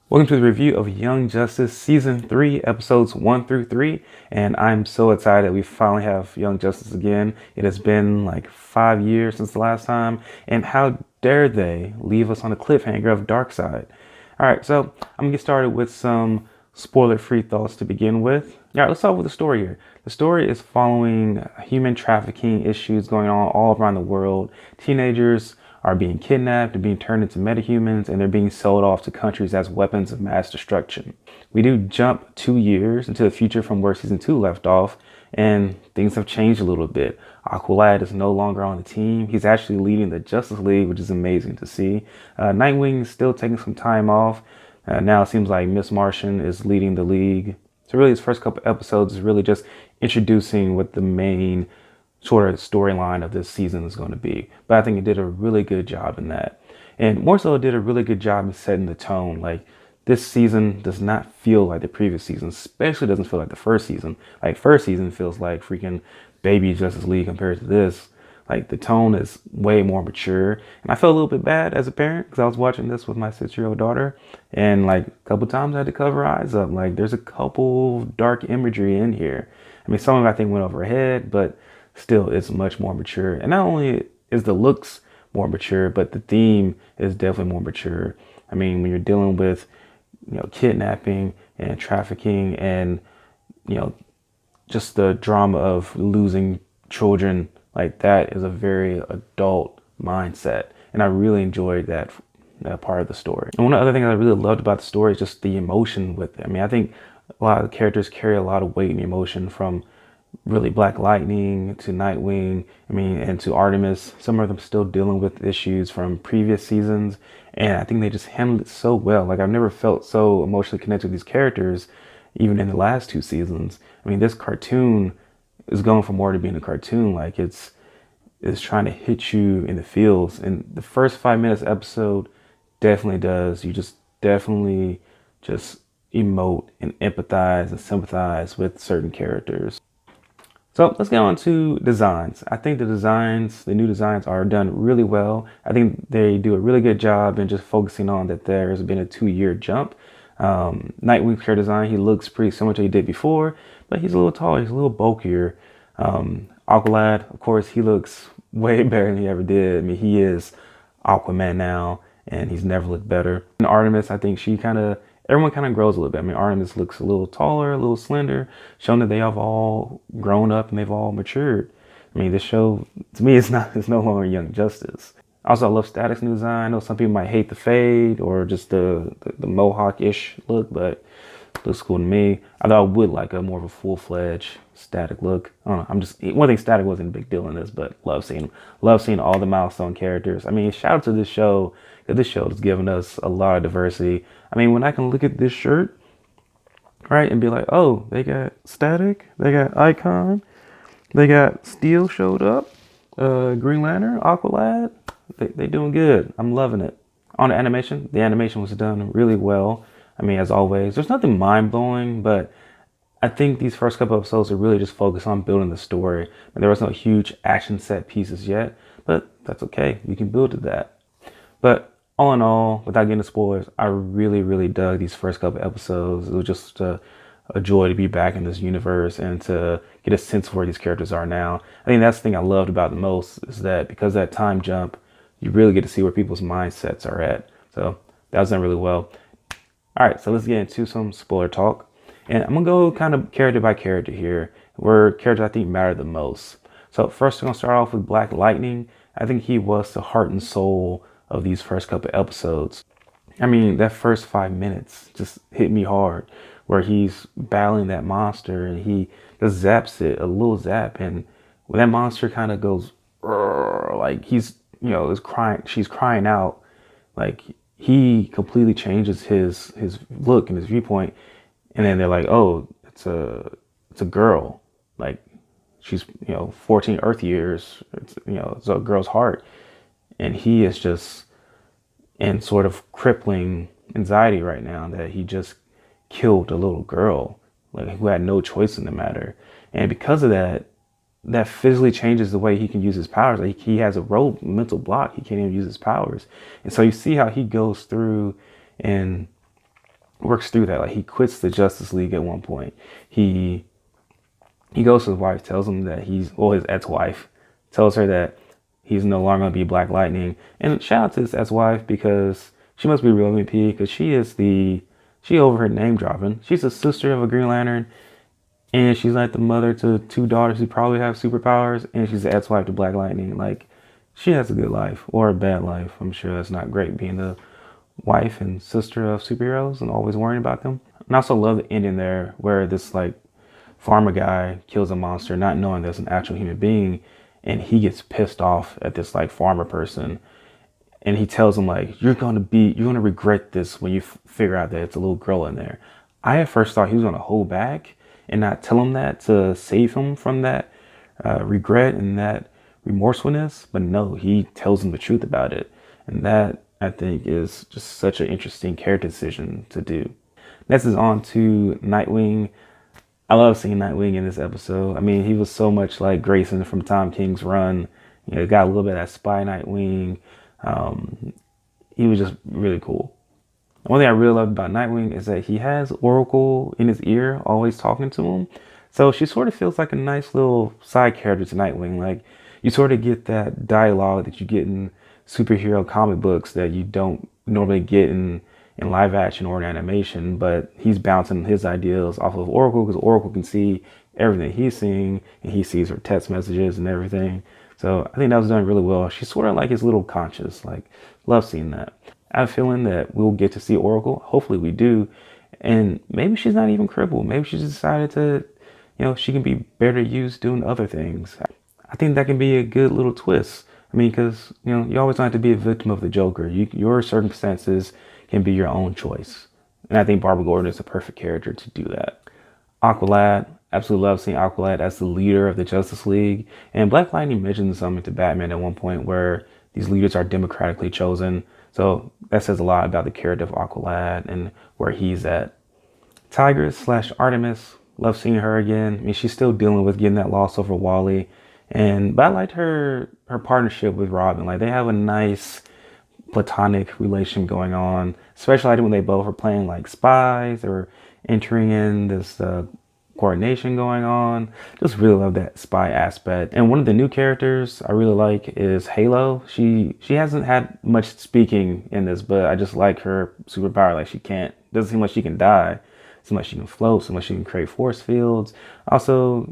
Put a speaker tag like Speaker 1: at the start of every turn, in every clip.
Speaker 1: Welcome to the review of Young Justice Season 3, Episodes 1 through 3. And I'm so excited that we finally have Young Justice again. It has been like 5 years since the last time. And how dare they leave us on a cliffhanger of Darkseid? Alright, so I'm going to get started with some spoiler-free thoughts to begin with. Alright, let's start with the story here. The story is following human trafficking issues going on all around the world. Teenagers are being kidnapped and being turned into metahumans, and they're being sold off to countries as weapons of mass destruction. We do jump 2 years into the future from where season 2 left off, and things have changed a little bit. Aqualad is no longer on the team. He's actually leading the Justice League, which is amazing to see. Nightwing is still taking some time off. Now it seems like Miss Martian is leading the league. So really, his first couple episodes is really just introducing what the main sort of storyline of this season is going to be. But I think it did a really good job in that. And more so, it did a really good job in setting the tone. Like, this season does not feel like the previous season, especially doesn't feel like the first season. Like, first season feels like freaking baby Justice League compared to this. Like, the tone is way more mature. And I felt a little bit bad as a parent because I was watching this with my 6-year-old daughter. And like, a couple times I had to cover her eyes up. Like, there's a couple dark imagery in here. I mean, some of it I think went over her head, but still it's much more mature. And not only is the looks more mature, but the theme is definitely more mature. I mean, when you're dealing with, kidnapping and trafficking and, just the drama of losing children, like that is a very adult mindset. And I really enjoyed that part of the story. And one of the other things I really loved about the story is just the emotion with it. I mean, I think a lot of the characters carry a lot of weight and emotion, from really Black Lightning to Nightwing, and to Artemis. Some of them still dealing with issues from previous seasons, and I think they just handled it so well. Like, I've never felt so emotionally connected with these characters, even in the last 2 seasons. I mean, this cartoon is going for more to being a cartoon. Like, it's trying to hit you in the feels, and the first 5 minutes episode definitely does. You just definitely just emote and empathize and sympathize with certain characters. So let's get on to designs. I think the new designs are done really well. I think they do a really good job in just focusing on that there's been a 2-year jump. Nightwing's hair design, he looks pretty similar to what he did before, but he's a little taller, he's a little bulkier. Aqualad, of course, he looks way better than he ever did. I mean, he is Aquaman now, and he's never looked better. And Artemis, I think everyone kind of grows a little bit. I mean, Artemis looks a little taller, a little slender, showing that they have all grown up and they've all matured. I mean, this show, to me, it's no longer Young Justice. Also, I love Static's new design. I know some people might hate the fade or just the mohawk-ish look, but it looks cool to me. I thought I would like a more of a full-fledged Static look. I don't know. One thing, Static wasn't a big deal in this, but love seeing him. Love seeing all the milestone characters. I mean, shout out to this show, because this show has given us a lot of diversity. I mean, when I can look at this shirt, right, and be like, oh, they got Static, they got Icon, they got Steel showed up, Green Lantern, Aqualad, they doing good. I'm loving it. On the animation was done really well. I mean, as always, there's nothing mind-blowing, but I think these first couple episodes are really just focused on building the story. And there was no huge action set pieces yet, but that's okay. We can build to that. But all in all, without getting into spoilers, I really, really dug these first couple episodes. It was just a joy to be back in this universe and to get a sense of where these characters are now. I think that's the thing I loved about the most, is that because of that time jump, you really get to see where people's mindsets are at. So that was done really well. All right, so let's get into some spoiler talk. And I'm going to go kind of character by character here, where characters I think matter the most. So first, I'm going to start off with Black Lightning. I think he was the heart and soul of these first couple episodes. I mean, that first 5 minutes just hit me hard, where he's battling that monster and he just zaps it, a little zap. And when that monster kind of goes, like he's, is crying, she's crying out, like he completely changes his look and his viewpoint. And then they're like, oh, it's a girl. Like, she's, 14 Earth years. It's a girl's heart. And he is just in sort of crippling anxiety right now that he just killed a little girl, like, who had no choice in the matter. And because of that, that physically changes the way he can use his powers. Like, he has a mental block. He can't even use his powers. And so you see how he goes through and works through that. Like he quits the Justice League at one point. He he goes to his wife, tells him that his ex-wife, tells her that he's no longer gonna be Black Lightning. And shout out to his ex-wife because she must be real MVP because she over her name dropping. She's a sister of a Green Lantern, and she's like the mother to two daughters who probably have superpowers, and she's the ex-wife to Black Lightning. Like, she has a good life or a bad life. I'm sure that's not great being the wife and sister of superheroes and always worrying about them. And I also love the ending there where this like farmer guy kills a monster, not knowing there's an actual human being, and he gets pissed off at this like farmer person, and he tells him like, you're gonna regret this when you figure out that it's a little girl in there. I at first thought he was gonna hold back and not tell him that to save him from that regret and that remorsefulness, but no, he tells him the truth about it, and that I think is just such an interesting character decision to do. Next is on to Nightwing. I love seeing Nightwing in this episode. I mean, he was so much like Grayson from Tom King's run. You know, got a little bit of that spy Nightwing. Um, he was just really cool. One thing I really love about Nightwing is that he has Oracle in his ear, always talking to him. So she sort of feels like a nice little side character to Nightwing. Like, you sort of get that dialogue that you get in superhero comic books that you don't normally get in live action or in animation, but he's bouncing his ideas off of Oracle because Oracle can see everything he's seeing, and he sees her text messages and everything. So I think that was done really well. She's sort of like his little conscious. Like, love seeing that. I have a feeling that we'll get to see Oracle. Hopefully we do. And maybe she's not even crippled. Maybe she's decided to, she can be better used doing other things. I think that can be a good little twist. I mean, because, you always don't have to be a victim of the Joker. Your circumstances can be your own choice. And I think Barbara Gordon is a perfect character to do that. Aqualad, absolutely love seeing Aqualad as the leader of the Justice League. And Black Lightning mentions something to Batman at one point where these leaders are democratically chosen. So that says a lot about the character of Aqualad and where he's at. Tigress/Artemis, love seeing her again. I mean, she's still dealing with getting that loss over Wally. But I liked her partnership with Robin. Like, they have a nice platonic relation going on, especially when they both are playing like spies or entering in this coordination going on. Just really love that spy aspect. And one of the new characters I really like is Halo. She hasn't had much speaking in this, but I just like her superpower. Like, doesn't seem like she can die. So much she can float, so much she can create force fields. Also,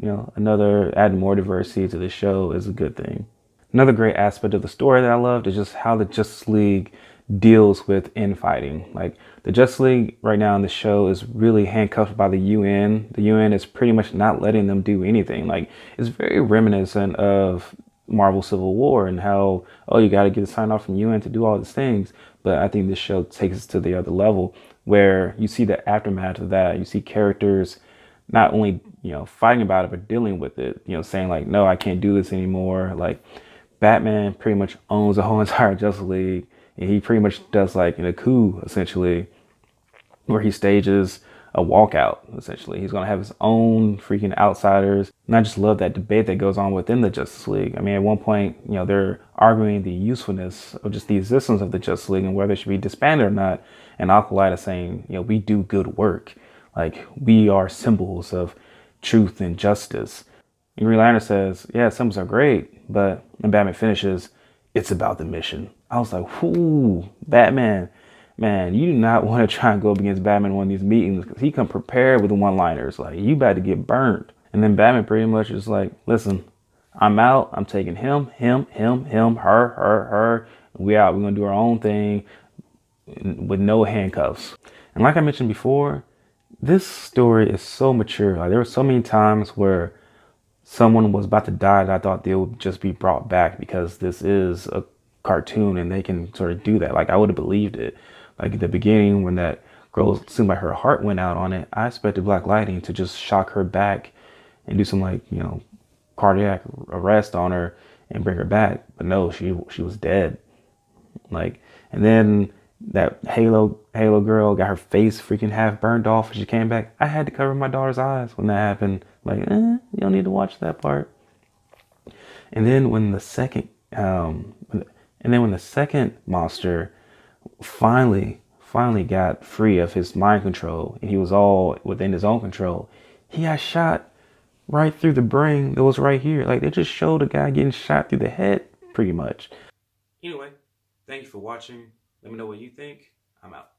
Speaker 1: adding more diversity to the show is a good thing. Another great aspect of the story that I loved is just how the Justice League deals with infighting. Like, the Justice League right now in the show is really handcuffed by the UN. The UN is pretty much not letting them do anything. Like, it's very reminiscent of Marvel Civil War and how, you got to get a sign off from UN to do all these things. But I think this show takes us to the other level where you see the aftermath of that. You see characters not only, fighting about it, but dealing with it, saying like, no, I can't do this anymore. Like, Batman pretty much owns the whole entire Justice League, and he pretty much does like in a coup, essentially, where he stages a walkout, essentially. He's going to have his own freaking outsiders. And I just love that debate that goes on within the Justice League. I mean, at one point, they're arguing the usefulness of just the existence of the Justice League and whether it should be disbanded or not. And Aqualad is saying, we do good work. Like, we are symbols of truth and justice. And Green Lantern says, yeah, symbols are great, but when Batman finishes, it's about the mission. I was like, whoo, Batman. Man, you do not want to try and go up against Batman in one of these meetings because he come prepared with the one-liners. Like, you about to get burned. And then Batman pretty much is like, listen, I'm out. I'm taking him, her. We out. We're going to do our own thing with no handcuffs. And like I mentioned before, this story is so mature. Like, there were so many times where someone was about to die that I thought they would just be brought back because this is a cartoon and they can sort of do that. Like, I would have believed it. Like, at the beginning when that girl seemed like her heart went out on it, I expected Black Lightning to just shock her back and do some like, cardiac arrest on her and bring her back. But no, she was dead. Like, and then that Halo girl got her face freaking half burned off when she came back. I had to cover my daughter's eyes when that happened. Like, you don't need to watch that part. And then when the second monster finally finally got free of his mind control and he was all within his own control, he got shot right through the brain that was right here. Like, they just showed a guy getting shot through the head, pretty much. Anyway, thank you for watching. Let me know what you think. I'm out.